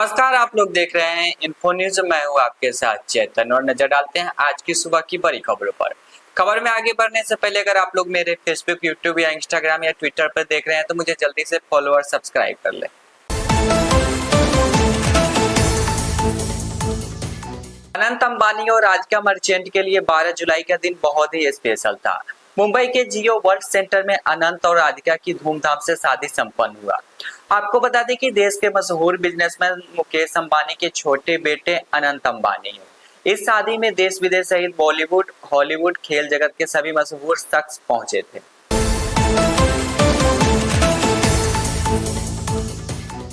नमस्कार, आप लोग देख रहे हैं इन्फो न्यूज। मैं हूं आपके साथ चेतन और नजर डालते हैं आज की सुबह की बड़ी खबरों पर। खबर में आगे बढ़ने से पहले अगर आप लोग मेरे फेसबुक, यूट्यूब या इंस्टाग्राम या ट्विटर पर देख रहे हैं तो मुझे जल्दी से फॉलो और सब्सक्राइब कर लें। अनंत अंबानी और राधिका मर्चेंट के लिए 12 जुलाई का दिन बहुत ही स्पेशल था। मुंबई के जियो वर्ल्ड सेंटर में अनंत और राधिका की धूमधाम से शादी संपन्न हुआ। आपको बता दें कि देश के मशहूर बिजनेसमैन मुकेश अंबानी के छोटे बेटे अनंत अंबानी हैं। इस शादी में देश विदेश सहित बॉलीवुड, हॉलीवुड, खेल जगत के सभी मशहूर शख्स पहुंचे थे।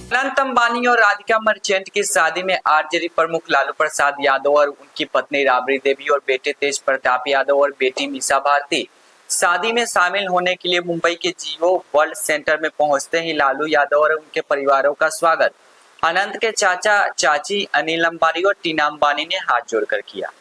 अनंत अंबानी और राधिका मर्चेंट की शादी में आरजेडी प्रमुख लालू प्रसाद यादव और उनकी पत्नी राबड़ी देवी और बेटे तेज प्रताप यादव और बेटी मीसा भारती शादी में शामिल होने के लिए मुंबई के जियो वर्ल्ड सेंटर में पहुंचते ही लालू यादव और उनके परिवारों का स्वागत अनंत के चाचा चाची अनिल अंबानी और टीना अंबानी ने हाथ जोड़कर किया।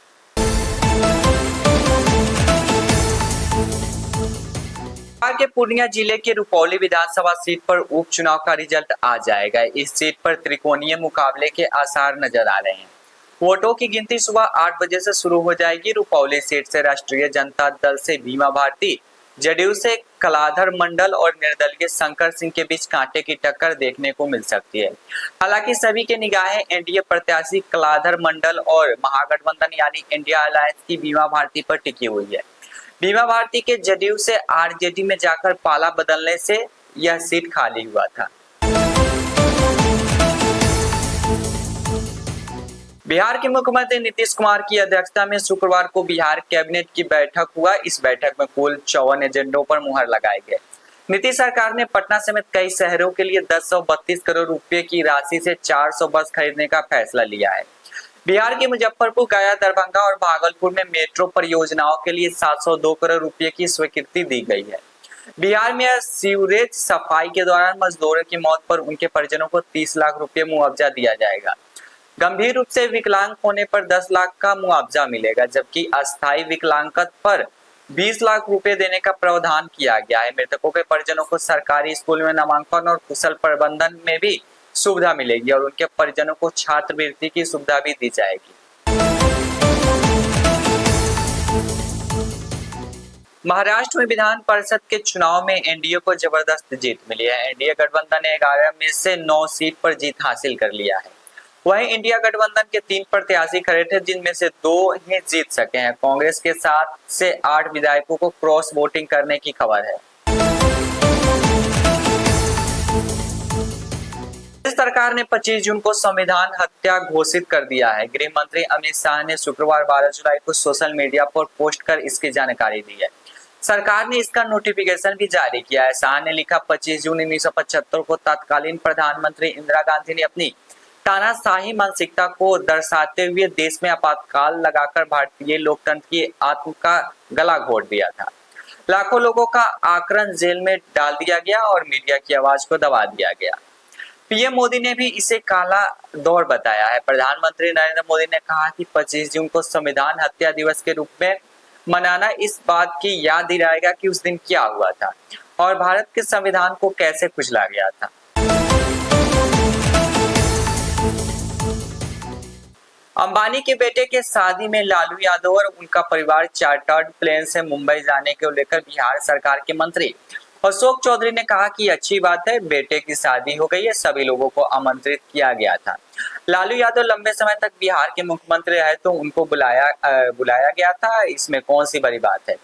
बिहार के पूर्णिया जिले के रुपौली विधानसभा सीट पर उपचुनाव का रिजल्ट आ जाएगा। इस सीट पर त्रिकोणीय मुकाबले के आसार नजर आ रहे हैं। वोटों की गिनती सुबह 8 बजे से शुरू हो जाएगी। रुपौली सीट से राष्ट्रीय जनता दल से बीमा भारती, जदयू से कलाधर मंडल और निर्दलीय शंकर सिंह के बीच कांटे की टक्कर देखने को मिल सकती है। हालांकि सभी के निगाहें एनडीए प्रत्याशी कलाधर मंडल और महागठबंधन यानी इंडिया अलायंस की बीमा भारती पर टिकी हुई है। बीमा भारती के जदयू से आरजेडी में जाकर पाला बदलने से यह सीट खाली हुआ था। बिहार के मुख्यमंत्री नीतीश कुमार की अध्यक्षता में शुक्रवार को बिहार कैबिनेट की बैठक हुआ। इस बैठक में कुल 54 एजेंडों पर मुहर लगाए गए। नीतीश सरकार ने पटना समेत कई शहरों के लिए 1032 करोड़ रुपए की राशि से 400 बस खरीदने का फैसला लिया है। बिहार के मुजफ्फरपुर, गया, दरभंगा और भागलपुर में मेट्रो परियोजनाओं के लिए 702 करोड़ रुपए की स्वीकृति दी गई है। बिहार में सीवरेज सफाई के दौरान मजदूरों की मौत पर उनके परिजनों को 30 लाख रुपए मुआवजा दिया जाएगा। गंभीर रूप से विकलांग होने पर 10 लाख का मुआवजा मिलेगा, जबकि अस्थायी विकलांगता पर 20 लाख रुपए देने का प्रावधान किया गया है। मृतकों के परिजनों को सरकारी स्कूल में नामांकन और कुशल प्रबंधन में भी सुविधा मिलेगी और उनके परिजनों को छात्रवृत्ति की सुविधा भी दी जाएगी। महाराष्ट्र में विधान परिषद के चुनाव में एनडीए को जबरदस्त जीत मिली है। एनडीए गठबंधन ने 11 में से 9 सीट पर जीत हासिल कर लिया है। वहीं इंडिया गठबंधन के 3 प्रत्याशी खड़े थे, जिनमें से 2 ही जीत सके हैं। कांग्रेस के 7 से 8 विधायकों को क्रॉस वोटिंग करने की खबर है। सरकार ने 25 जून को संविधान हत्या घोषित कर दिया है। गृह मंत्री अमित शाह ने शुक्रवार 12 जुलाई को सोशल मीडिया पर पोस्ट कर इसकी जानकारी दी है। सरकार ने इसका नोटिफिकेशन भी जारी किया है। शाह ने लिखा, 25 जून 1975 को तत्कालीन प्रधानमंत्री इंदिरा गांधी ने अपनी तानाशाही मानसिकता को दर्शाते हुए देश में आपातकाल लगाकर भारतीय लोकतंत्र की आत्म का गला घोट दिया था। लाखों लोगों का आक्रण जेल में डाल दिया गया और मीडिया की आवाज को दबा दिया गया। पीएम मोदी ने भी इसे काला दौर बताया है। प्रधानमंत्री नरेंद्र मोदी ने कहा कि 25 जून को संविधान हत्या दिवस के रूप में मनाना इस बात की याद दिलाएगा कि उस दिन क्या हुआ था और भारत के संविधान को कैसे कुचला गया था। अंबानी के बेटे के शादी में लालू यादव और उनका परिवार चार्टर्ड प्लेन से मुंबई जाने को लेकर बिहार सरकार के मंत्री अशोक चौधरी ने कहा कि अच्छी बात है, बेटे की शादी हो गई है, सभी लोगों को आमंत्रित किया गया था। लालू यादव लंबे समय तक बिहार के मुख्यमंत्री रहे तो उनको बुलाया गया था, इसमें कौन सी बड़ी बात है।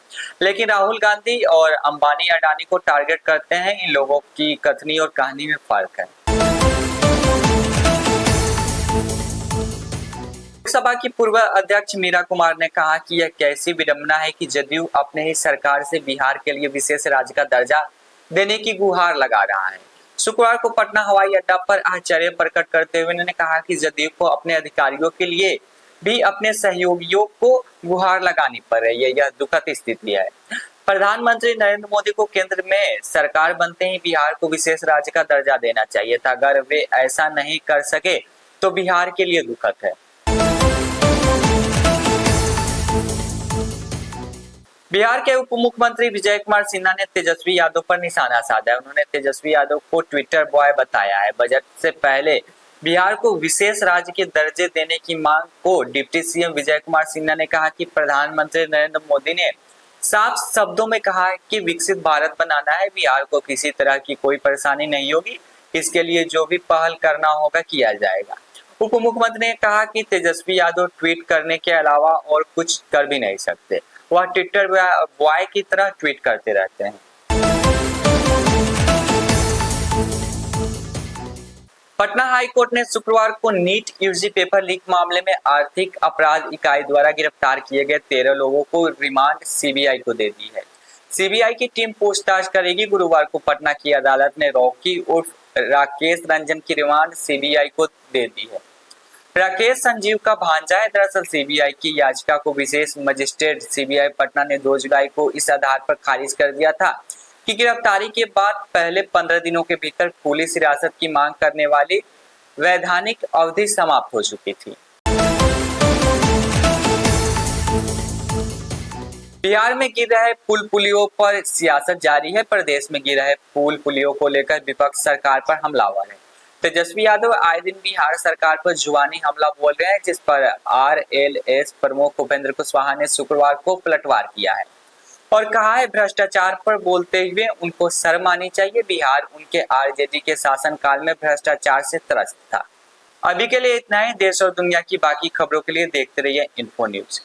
लेकिन राहुल गांधी और अंबानी अडानी को टारगेट करते हैं, इन लोगों की कथनी और कहानी में फर्क है। लोकसभा की पूर्व अध्यक्ष मीरा कुमार ने कहा कि यह कैसी विडंबना है कि जदयू अपने ही सरकार से बिहार के लिए विशेष राज्य का दर्जा देने की गुहार लगा रहा है। शुक्रवार को पटना हवाई अड्डा पर आश्चर्य प्रकट करते हुए उन्होंने कहा कि जदयू को अपने अधिकारियों के लिए भी अपने सहयोगियों को गुहार लगानी पड़ रही है। यह दुखद स्थिति है। प्रधानमंत्री नरेंद्र मोदी को केंद्र में सरकार बनते ही बिहार को विशेष राज्य का दर्जा देना चाहिए था। अगर वे ऐसा नहीं कर सके तो बिहार के लिए दुखद है। बिहार के उप मुख्यमंत्री विजय कुमार सिन्हा ने तेजस्वी यादव पर निशाना साधा है। उन्होंने तेजस्वी यादव को ट्विटर बॉय बताया है। बजट से पहले बिहार को विशेष राज्य के दर्जे देने की मांग को डिप्टी सीएम विजय कुमार सिन्हा ने कहा कि प्रधानमंत्री नरेंद्र मोदी ने साफ शब्दों में कहा है कि विकसित भारत बनाना है, बिहार को किसी तरह की कोई परेशानी नहीं होगी, इसके लिए जो भी पहल करना होगा किया जाएगा। उप मुख्यमंत्री ने कहा कि तेजस्वी यादव ट्वीट करने के अलावा और कुछ कर भी नहीं सकते, वह ट्विटर बॉय की तरह ट्वीट करते रहते हैं। पटना हाई कोर्ट ने शुक्रवार को नीट यूजी पेपर लीक मामले में आर्थिक अपराध इकाई द्वारा गिरफ्तार किए गए 13 लोगों को रिमांड सीबीआई को दे दी है। सीबीआई की टीम पूछताछ करेगी। गुरुवार को पटना की अदालत ने रॉकी उर्फ राकेश रंजन की रिमांड सीबीआई को दे दी है। राकेश संजीव का भांजा है। दरअसल सीबीआई की याचिका को विशेष मजिस्ट्रेट सीबीआई पटना ने 2 जुलाई को इस आधार पर खारिज कर दिया था कि गिरफ्तारी के बाद पहले 15 दिनों के भीतर पुलिस हिरासत की मांग करने वाली वैधानिक अवधि समाप्त हो चुकी थी। बिहार में गिर रहे पुल पुलियों पर सियासत जारी है। प्रदेश में गिर रहे पुल पुलियों को लेकर विपक्ष सरकार पर हमलावर है। तेजस्वी यादव आए दिन बिहार सरकार पर जुबानी हमला बोल रहे हैं, जिस पर आरएलएस प्रमुख उपेंद्र कुशवाहा ने शुक्रवार को पलटवार किया है और कहा है भ्रष्टाचार पर बोलते हुए उनको शर्म आनी चाहिए। बिहार उनके आरजेडी के शासनकाल में भ्रष्टाचार से त्रस्त था। अभी के लिए इतना ही। देश और दुनिया की बाकी खबरों के लिए देखते रहिए इन्फो न्यूज।